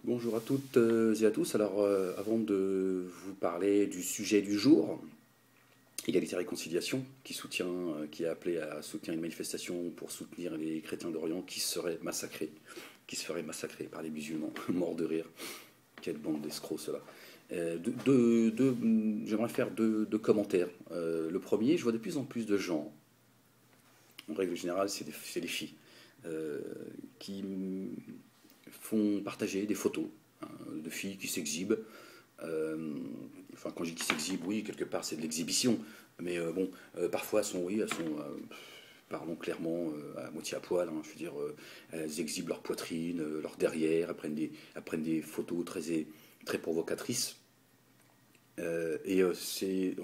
Bonjour à toutes et à tous. Alors, avant de vous parler du sujet du jour, Égalité et Réconciliation, qui a appelé à soutenir une manifestation pour soutenir les chrétiens d'Orient qui se feraient massacrer par les musulmans, morts de rire. Quelle bande d'escrocs cela. J'aimerais faire deux commentaires. Le premier, je vois de plus en plus de gens, en règle générale, c'est des filles, euh, qui font partager des photos, hein, de filles qui s'exhibent. Euh, enfin, quand je dis qui s'exhibent, oui, quelque part c'est de l'exhibition, mais bon, parfois pardon, clairement, à moitié à poil, hein, je veux dire, elles exhibent leur poitrine, leur derrière, elles prennent des photos très provocatrices. C'est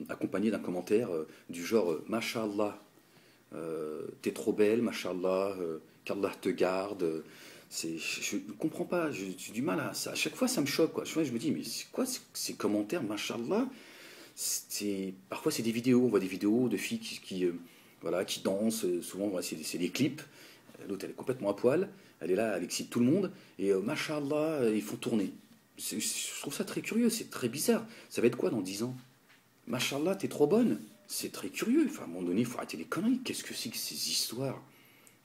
accompagné d'un commentaire du genre Mashallah, t'es trop belle, Mashallah, qu'Allah te garde. Je ne comprends pas, j'ai du mal à ça. À chaque fois, ça me choque, quoi. Je me dis, mais c'est quoi ces commentaires, Mashallah? Parfois, c'est des vidéos, on voit des vidéos de filles voilà, qui dansent. Souvent, voilà, c'est des clips. L'autre, elle est complètement à poil. Elle est là, elle excite tout le monde. Et Mashallah, ils font tourner. Je trouve ça très curieux, c'est très bizarre. Ça va être quoi dans 10 ans? Mashallah, t'es trop bonne. C'est très curieux. Enfin, à un moment donné, il faut arrêter les conneries. Qu'est-ce que c'est que ces histoires?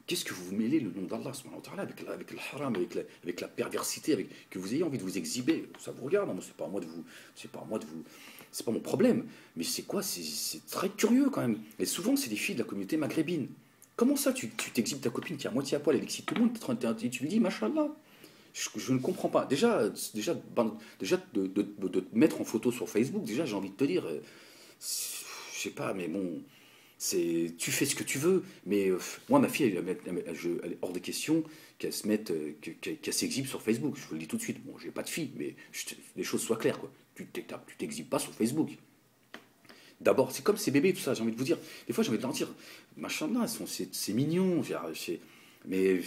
Qu'est-ce que vous mêlez le nom d'Allah subhanahu wa ta'ala, avec le haram, avec la perversité, que vous ayez envie de vous exhiber? Ça vous regarde, hein, moi, c'est pas à moi de vous, c'est pas à moi de vous, c'est pas mon problème. Mais c'est quoi? C'est très curieux quand même. Et souvent, c'est des filles de la communauté maghrébine. Comment ça, tu t'exhibes ta copine qui est à moitié à poil, elle excite tout le monde, tu lui dis Mashallah? Je ne comprends pas. Déjà de te mettre en photo sur Facebook, déjà j'ai envie de te dire, je sais pas, mais bon, tu fais ce que tu veux, mais moi ma fille, elle est hors de question qu'elle se mette, qu'elle s'exhibe sur Facebook. Je vous le dis tout de suite. Bon, j'ai pas de fille, mais les choses soient claires, quoi. Tu t'exhibes pas sur Facebook. D'abord, c'est comme ces bébés, tout ça. J'ai envie de vous dire. Des fois, j'ai envie de leur dire, machin là, c'est mignon. Mais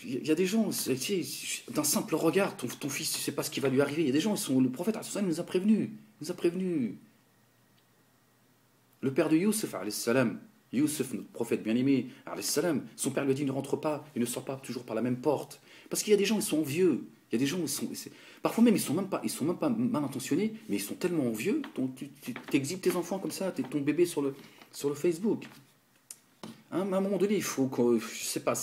il y a des gens, tu sais, d'un simple regard, ton fils, tu sais pas ce qui va lui arriver. Il y a des gens, le prophète nous a prévenus. Nous a prévenus. Le père de Youssef, salam, Youssef, notre prophète bien-aimé, salam, son père lui a dit ne rentre pas et ne sort pas toujours par la même porte. Parce qu'il y a des gens, ils sont envieux. Il y a des gens, parfois même, ils sont même pas mal intentionnés, mais ils sont tellement envieux. Donc, tu t'exhibes tes enfants comme ça, ton bébé sur le Facebook. Hein, à un moment donné, il faut que, je sais pas,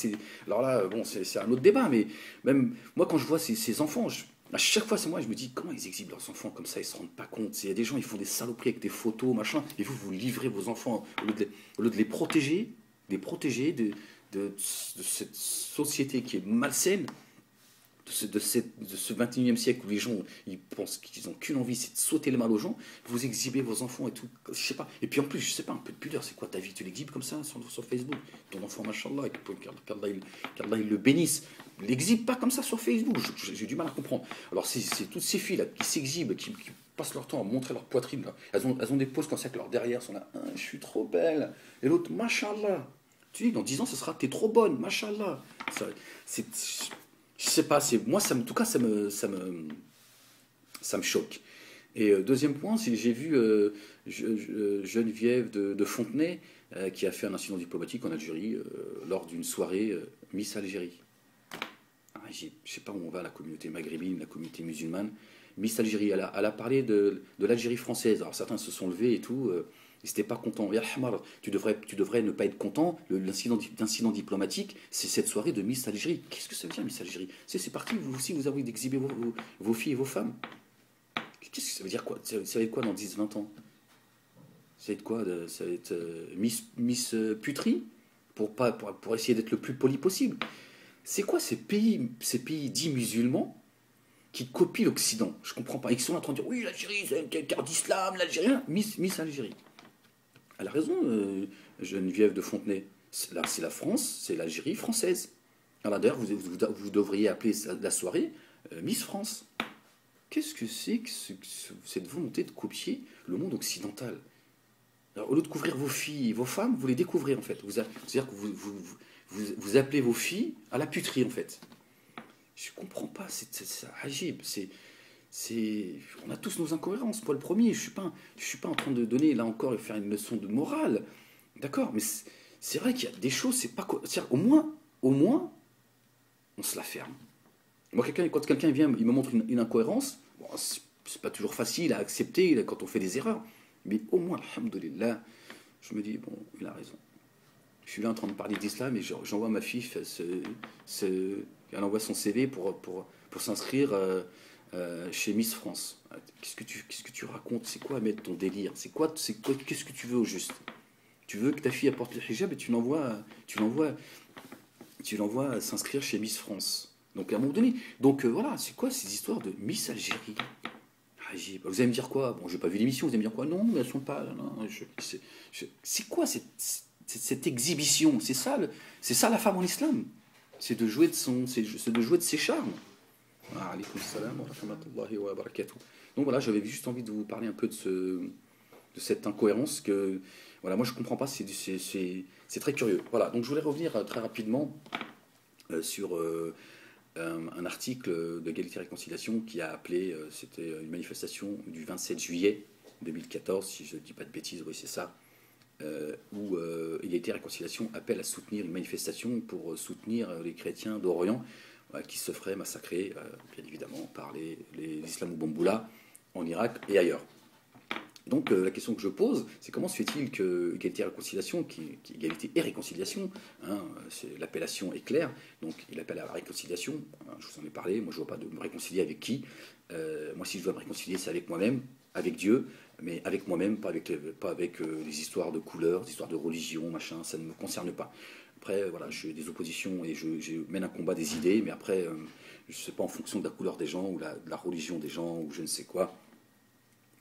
alors là, bon, c'est un autre débat, mais même moi, quand je vois ces enfants, à chaque fois, c'est moi, je me dis, comment ils exhibent leurs enfants comme ça, ils se rendent pas compte. Il y a des gens, ils font des saloperies avec des photos, machin, et vous livrez vos enfants, au lieu de les protéger, de cette société qui est malsaine, de ce 21e siècle où les gens ils pensent qu'ils n'ont qu'une envie, c'est de sauter le mal aux gens, vous exhibez vos enfants et tout, je sais pas. Et puis en plus, je sais pas, un peu de pudeur, c'est quoi ta vie? Tu l'exhibes comme ça sur Facebook? Ton enfant, machallah, qu'Allah il le bénisse. L'exhibe pas comme ça sur Facebook, j'ai du mal à comprendre. Alors c'est toutes ces filles là qui s'exhibent, qui passent leur temps à montrer leur poitrine, là. Elles ont des poses comme ça que leurs derrière sont là, ah, je suis trop belle. Et l'autre, machallah. Tu dis, dans 10 ans, ce sera, t'es trop bonne, machallah. C'est, je sais pas, moi, en tout cas, ça me choque. Et deuxième point, c'est j'ai vu Geneviève de Fontenay qui a fait un incident diplomatique en Algérie lors d'une soirée Miss Algérie. Ah, je sais pas où on va, la communauté maghrébine, la communauté musulmane. Miss Algérie, elle a parlé de l'Algérie française. Alors certains se sont levés et tout. Ils n'étaient pas contents. Ya Hamar, tu devrais ne pas être content. L'incident diplomatique, c'est cette soirée de Miss Algérie. Qu'est-ce que ça veut dire, Miss Algérie? C'est parti, vous aussi, vous avez envie d'exhiber vos filles et vos femmes. Qu'est-ce que ça veut dire quoi? Ça va être quoi dans 10 20 ans? Ça va être quoi? Ça va être Miss Puterie pour essayer d'être le plus poli possible. C'est quoi ces pays dits musulmans qui copient l'Occident? Je comprends pas. Ils sont en train de dire oui, l'Algérie, c'est une terre d'islam, l'Algérien. Miss Algérie. Elle a raison, Geneviève de Fontenay. C'est la France, c'est l'Algérie française. Alors d'ailleurs, vous devriez appeler la soirée Miss France. Qu'est-ce que c'est que cette volonté de copier le monde occidental? Alors, au lieu de couvrir vos filles et vos femmes, vous les découvrez en fait. C'est-à-dire que vous appelez vos filles à la puterie en fait. Je comprends pas, c'est agib. On a tous nos incohérences. Moi, le premier, je suis pas en train de donner là encore et faire une leçon de morale, d'accord. Mais c'est vrai qu'il y a des choses, c'est pas, c'est-à-dire, au moins, on se la ferme. Moi, quand quelqu'un vient, il me montre une incohérence, bon, c'est pas toujours facile à accepter quand on fait des erreurs. Mais au moins, alhamdoulilah, je me dis, bon, il a raison. Je suis là en train de parler d'islam et j'envoie ma fille, elle envoie son CV pour s'inscrire chez Miss France. Qu'est-ce que tu racontes? C'est quoi, mettre ton délire? Qu'est-ce que tu veux au juste? Tu veux que ta fille apporte le hijab et tu l'envoies s'inscrire chez Miss France. Donc à un moment donné, donc voilà, c'est quoi ces histoires de Miss Algérie? Vous allez me dire quoi? Bon, j'ai pas vu l'émission, vous allez me dire quoi? Non, mais elles sont pas. Non, c'est quoi cette exhibition? C'est ça la femme en islam. C'est de jouer de ses charmes. Ah, alaykoum salam wa rahmatullahi wa barakatuh. Donc voilà, j'avais juste envie de vous parler un peu de cette incohérence que, voilà, moi je comprends pas, c'est très curieux. Voilà, donc je voulais revenir très rapidement sur un article d'Égalité et Réconciliation qui a appelé, c'était une manifestation du 27 juillet 2014, si je ne dis pas de bêtises, oui c'est ça, où Égalité et Réconciliation appelle à soutenir une manifestation pour soutenir les chrétiens d'Orient qui se feraient massacrer, bien évidemment, par les islamo-bamboulas en Irak et ailleurs. Donc la question que je pose, c'est comment se fait-il que Égalité et Réconciliation, Égalité et Réconciliation, hein, l'appellation est claire, donc il appelle à la réconciliation, hein, je vous en ai parlé, moi je ne vois pas de me réconcilier avec qui, moi si je dois me réconcilier c'est avec moi-même, avec Dieu, mais avec moi-même, pas avec les histoires de couleurs, des histoires de religion, machin, ça ne me concerne pas. Après, voilà, je fais des oppositions et je mène un combat des idées, mais après, je ne sais pas en fonction de la couleur des gens, ou de la religion des gens, ou je ne sais quoi.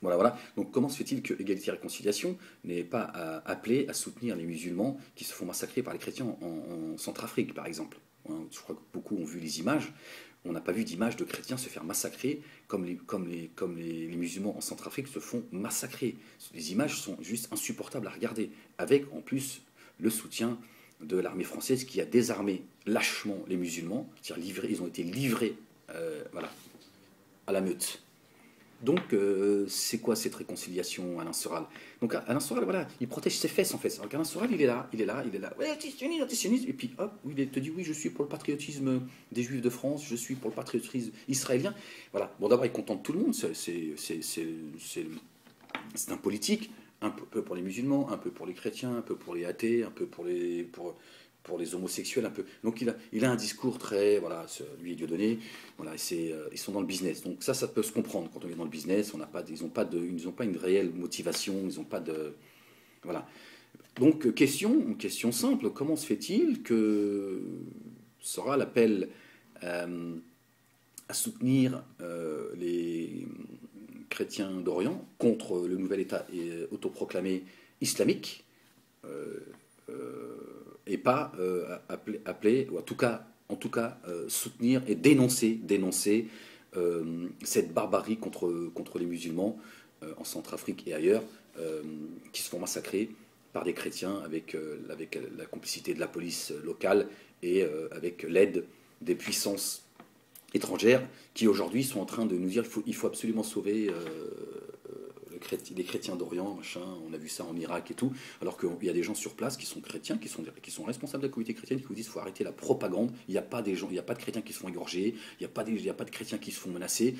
Voilà, voilà. Donc comment se fait-il que Égalité et Réconciliation n'est pas appelé à soutenir les musulmans qui se font massacrer par les chrétiens en Centrafrique, par exemple? Hein, je crois que beaucoup ont vu les images. On n'a pas vu d'image de chrétiens se faire massacrer comme les musulmans en Centrafrique se font massacrer. Les images sont juste insupportables à regarder, avec en plus le soutien de l'armée française qui a désarmé lâchement les musulmans, c'est-à-dire ils ont été livrés voilà, à la meute. Donc, c'est quoi cette réconciliation, Alain Soral? Donc, Alain Soral, voilà, il protège ses fesses en fait. Alors qu'Alain Soral, il est là, il est là, il est là. Ouais, antisioniste. Et puis, hop, il te dit oui, je suis pour le patriotisme des Juifs de France, je suis pour le patriotisme israélien. Voilà. Bon, d'abord, il contente tout le monde. C'est un politique, un peu pour les musulmans, un peu pour les chrétiens, un peu pour les athées, un peu pour les homosexuels, un peu. Donc il a un discours très, voilà, lui est Dieudonné, voilà, ils sont dans le business. Donc ça peut se comprendre quand on est dans le business. Ils n'ont pas une réelle motivation, ils n'ont pas de, voilà. Donc question simple, comment se fait-il que Soral appelle à soutenir les chrétiens d'Orient contre le nouvel État autoproclamé islamique euh, et pas appeler, ou en tout cas soutenir et dénoncer cette barbarie contre les musulmans en Centrafrique et ailleurs qui se font massacrer par des chrétiens avec la complicité de la police locale et avec l'aide des puissances étrangères qui aujourd'hui sont en train de nous dire qu'il faut absolument sauver les chrétiens d'Orient, machin, on a vu ça en Irak et tout, alors qu'il y a des gens sur place qui sont chrétiens, qui sont responsables de la communauté chrétienne, qui vous disent qu'il faut arrêter la propagande, il n'y a pas de chrétiens qui se font égorger, il n'y a pas de chrétiens qui se font menacer,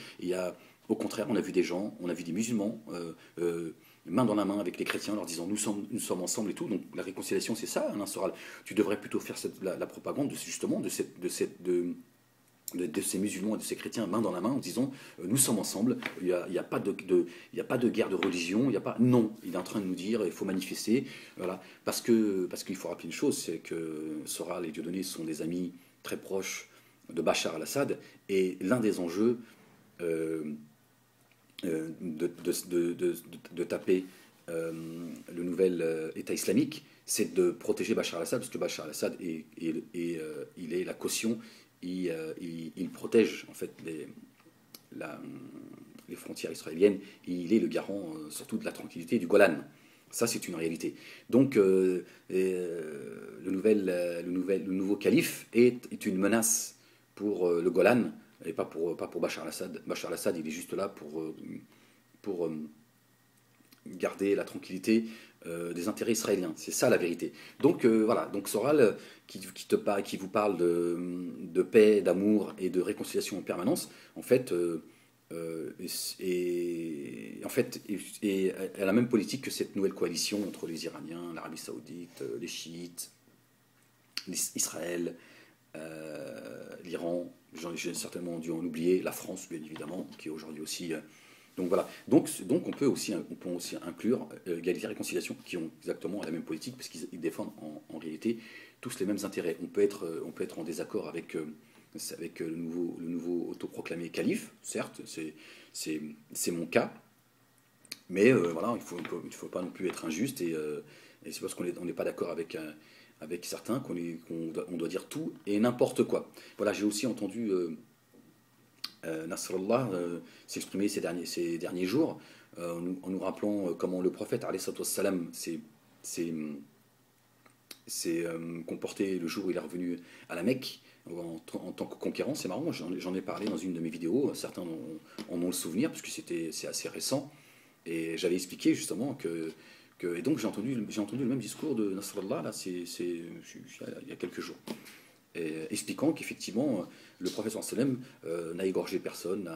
au contraire, on a vu des musulmans, main dans la main avec les chrétiens, leur disant nous sommes ensemble et tout, donc la réconciliation c'est ça, Alain Soral, tu devrais plutôt faire la propagande justement de ces musulmans et de ces chrétiens main dans la main en disant nous sommes ensemble, il n'y a pas de guerre de religion, non, il est en train de nous dire il faut manifester, voilà, parce qu'il faut rappeler une chose, c'est que Soral et Dieudonné sont des amis très proches de Bachar al-Assad, et l'un des enjeux de taper le nouvel État islamique, c'est de protéger Bachar al-Assad, parce que Bachar al-Assad il est la caution, il protège en fait les frontières israéliennes, et il est le garant surtout de la tranquillité du Golan. Ça, c'est une réalité. Donc, le nouveau calife est une menace pour le Golan, et pas pour Bachar al-Assad. Bachar al-Assad, il est juste là pour garder la tranquillité des intérêts israéliens. C'est ça la vérité. Donc voilà, donc Soral qui vous parle de paix, d'amour et de réconciliation en permanence, en fait, en fait, et a la même politique que cette nouvelle coalition entre les Iraniens, l'Arabie Saoudite, les chiites, Israël, l'Iran, j'ai certainement dû en oublier, la France bien évidemment, qui est aujourd'hui aussi. Donc voilà, donc on peut aussi inclure égalité et réconciliation, qui ont exactement la même politique, parce qu'ils défendent en réalité tous les mêmes intérêts. On peut être en désaccord avec le nouveau autoproclamé calife, certes, c'est mon cas, mais voilà, il faut pas non plus être injuste, et c'est parce qu'on n'est pas d'accord avec certains qu'on doit dire tout et n'importe quoi. Voilà, j'ai aussi entendu Nasrallah s'exprimer ces derniers jours, en nous rappelant comment le prophète alayhi salam s'est comporté le jour où il est revenu à la Mecque en tant que conquérant. C'est marrant, j'en ai parlé dans une de mes vidéos, certains en ont le souvenir, parce que c'est assez récent, et j'avais expliqué justement et donc j'ai entendu le même discours de Nasrallah, là, il y a quelques jours, expliquant qu'effectivement le prophète sallam n'a égorgé personne,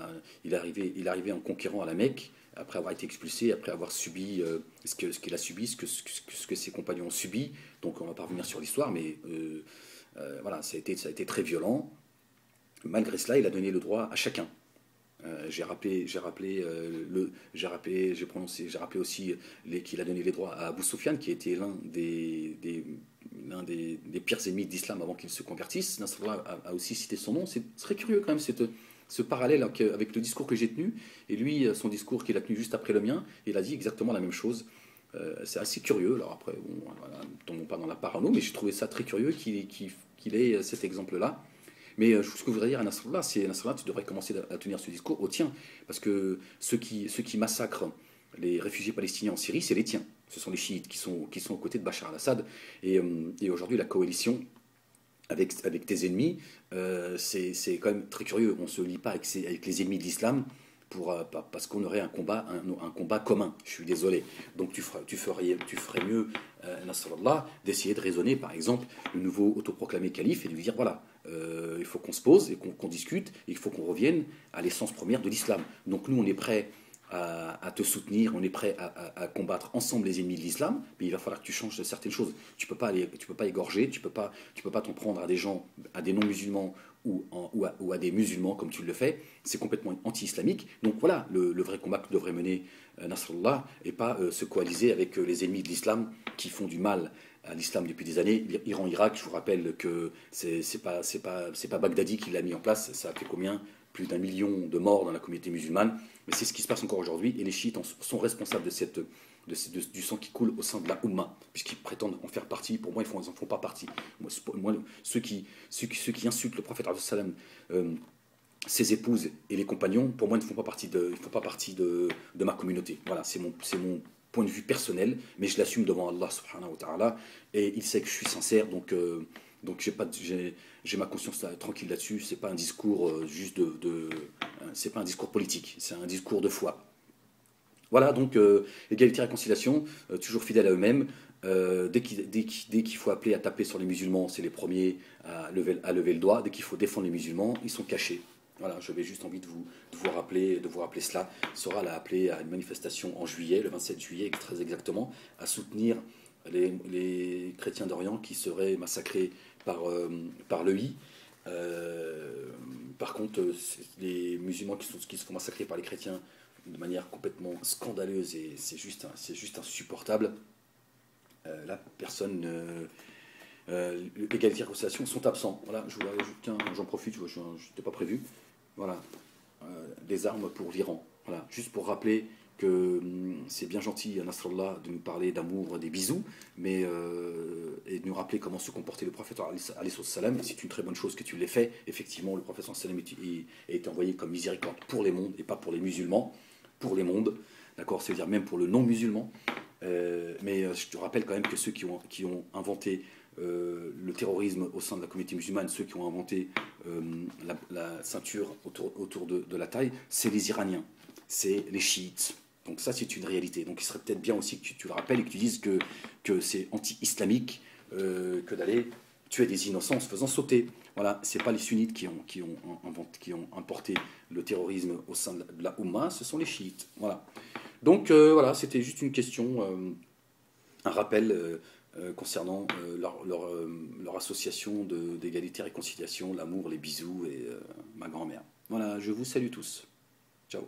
il est arrivé en conquérant à la Mecque, après avoir été expulsé, après avoir subi ce qu'il a subi, ce que ses compagnons ont subi. Donc on ne va pas revenir sur l'histoire, mais voilà, ça a été très violent. Malgré cela, il a donné le droit à chacun. J'ai rappelé aussi qu'il a donné les droits à Abu Sufyan, qui était l'un des pires ennemis d'Islam avant qu'il se convertisse. Nasrallah a aussi cité son nom. C'est très curieux quand même ce parallèle avec le discours que j'ai tenu, et lui, son discours qu'il a tenu juste après le mien, il a dit exactement la même chose. C'est assez curieux. Alors après, bon, voilà, ne tombons pas dans la parano, mais j'ai trouvé ça très curieux qu'il ait cet exemple-là. Mais ce que je voudrais dire à Nasrallah, c'est Nasrallah, tu devrais commencer à tenir ce discours au tien, parce que ceux qui massacrent les réfugiés palestiniens en Syrie, c'est les tiens. Ce sont les chiites qui sont aux côtés de Bachar al-Assad. Et aujourd'hui, la coalition avec tes ennemis, c'est quand même très curieux. On ne se lie pas avec les ennemis de l'islam parce qu'on aurait un combat commun. Je suis désolé. Donc tu ferais mieux, Nasrallah, d'essayer de raisonner, par exemple, le nouveau autoproclamé calife, et de lui dire voilà, il faut qu'on se pose et qu'on discute, et il faut qu'on revienne à l'essence première de l'islam. Donc nous, on est prêts à te soutenir, on est prêt à combattre ensemble les ennemis de l'islam, mais il va falloir que tu changes certaines choses. Tu peux pas égorger, tu peux pas t'en prendre à des gens, à des non-musulmans ou à des musulmans comme tu le fais. C'est complètement anti-islamique. Donc voilà, le vrai combat que devrait mener Nasrallah, et pas se coaliser avec les ennemis de l'islam qui font du mal à l'islam depuis des années. Iran-Irak, je vous rappelle que c'est pas Baghdadi qui l'a mis en place. Ça a fait combien? Plus d'1 million de morts dans la communauté musulmane. Mais c'est ce qui se passe encore aujourd'hui, et les chiites sont responsables du sang qui coule au sein de la Oumma, puisqu'ils prétendent en faire partie. Pour moi, ils n'en font pas partie. Moi, ceux qui insultent le prophète, ses épouses et les compagnons, pour moi, ils ne font pas partie de ma communauté. Voilà, c'est mon point de vue personnel, mais je l'assume devant Allah subhanahu wa ta'ala, et il sait que je suis sincère, donc j'ai ma conscience tranquille là-dessus. C'est pas un discours c'est pas un discours politique, c'est un discours de foi. Voilà, donc égalité et réconciliation, toujours fidèles à eux-mêmes. Dès qu'il faut appeler à taper sur les musulmans, c'est les premiers à lever le doigt. Dès qu'il faut défendre les musulmans, ils sont cachés. Voilà, j'avais juste envie de vous rappeler cela. Soral a appelé à une manifestation en juillet, le 27 juillet très exactement, à soutenir les chrétiens d'Orient qui seraient massacrés par l'EI. Par contre, les musulmans qui se font massacrer par les chrétiens de manière complètement scandaleuse, et c'est juste insupportable. Là, personne, l'égalité et la réconciliation sont absents. Voilà, j'en profite, je n'étais pas prévu. Voilà, des armes pour l'Iran. Voilà, juste pour rappeler que c'est bien gentil, Nasrallah, de nous parler d'amour, des bisous, mais et de nous rappeler comment se comportait le prophète alayhi salam. C'est une très bonne chose que tu l'aies fait. Effectivement, le prophète sallam a été envoyé comme miséricorde pour les mondes, et pas pour les musulmans, pour les mondes, d'accord, c'est-à-dire même pour le non-musulman. Mais je te rappelle quand même que ceux qui ont inventé le terrorisme au sein de la communauté musulmane, ceux qui ont inventé la ceinture autour de la taille, c'est les Iraniens, c'est les chiites. Donc ça, c'est une réalité. Donc il serait peut-être bien aussi que tu le rappelles et que tu dises que c'est anti-islamique que d'aller tuer des innocents en se faisant sauter. Voilà, c'est pas les sunnites qui ont importé le terrorisme au sein de la Oumma, ce sont les chiites. Voilà. Donc voilà, c'était juste une question, un rappel concernant leur association d'égalité et réconciliation, l'amour, les bisous et ma grand-mère. Voilà, je vous salue tous. Ciao.